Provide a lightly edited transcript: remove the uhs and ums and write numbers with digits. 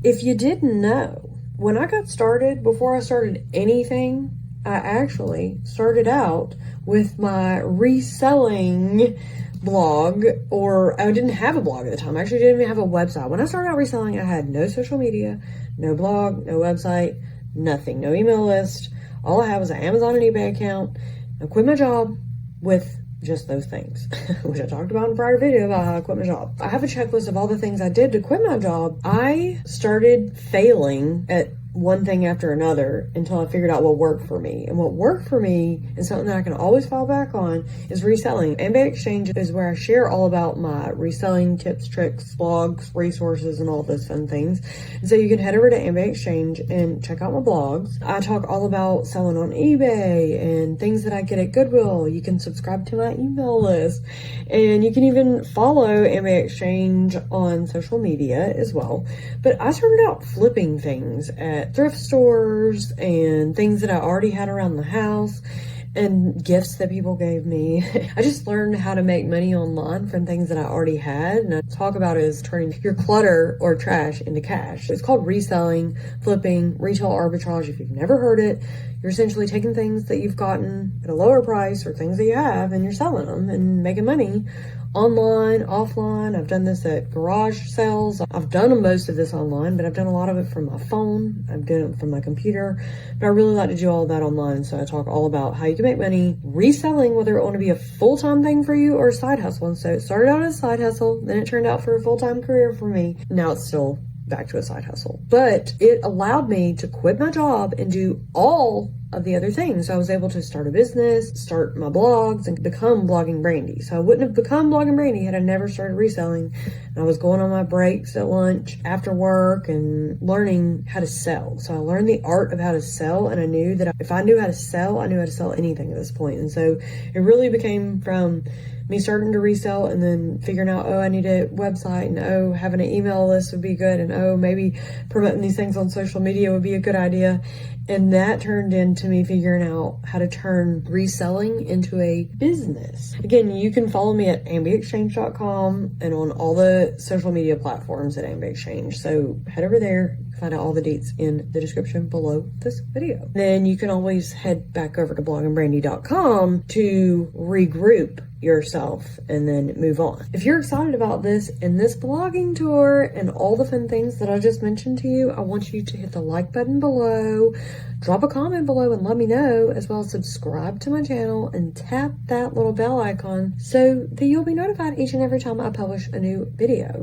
If you didn't know, when I got started, before I started anything, I actually started out with my reselling blog, or I didn't have a blog at the time. I actually didn't even have a website. When I started out reselling, I had no social media, no blog, no website, nothing, no email list. All I had was an Amazon and eBay account. I quit my job with just those things, which I talked about in a prior video about how I quit my job. I have a checklist of all the things I did to quit my job. I started failing at one thing after another until I figured out what worked for me. And what worked for me, and something that I can always fall back on, is reselling. Ambay Exchange is where I share all about my reselling tips, tricks, blogs, resources, and all those fun things. And so you can head over to Ambay Exchange and check out my blogs. I talk all about selling on eBay and things that I get at Goodwill. You can subscribe to my email list, and you can even follow Ambay Exchange on social media as well. But I started out flipping things at thrift stores and things that I already had around the house and gifts that people gave me. I just learned how to make money online from things that I already had. And I talk about it as turning your clutter or trash into cash. It's called reselling, flipping, retail arbitrage. If you've never heard it, you're essentially taking things that you've gotten at a lower price or things that you have, and you're selling them and making money online, offline. I've done this at garage sales. I've done most of this online, but I've done a lot of it from my phone. I've done it from my computer, but I really like to do all of that online. So I talk all about how you can make money reselling, whether it want to be a full-time thing for you or a side hustle. And so it started out as a side hustle, then it turned out for a full-time career for me. Now it's still back to a side hustle, but it allowed me to quit my job and do all of the other things. So I was able to start a business, start my blogs, and become Blogging Brandi. So I wouldn't have become Blogging Brandi had I never started reselling. And I was going on my breaks at lunch, after work, and learning how to sell. So I learned the art of how to sell, and I knew that if I knew how to sell, I knew how to sell anything at this point. And so it really became from me starting to resell and then figuring out, oh, I need a website, and oh, having an email list would be good, and oh, maybe promoting these things on social media would be a good idea. And that turned into me figuring out how to turn reselling into a business. Again, you can follow me at ambayexchange.com and on all the social media platforms at Ambay Exchange. So head over there, find out all the deets in the description below this video. Then you can always head back over to bloggingbrandi.com to regroup yourself and then move on. If you're excited about this and this blogging tour and all the fun things that I just mentioned to you, I want you to hit the like button below, drop a comment below and let me know, as well as subscribe to my channel and tap that little bell icon so that you'll be notified each and every time I publish a new video.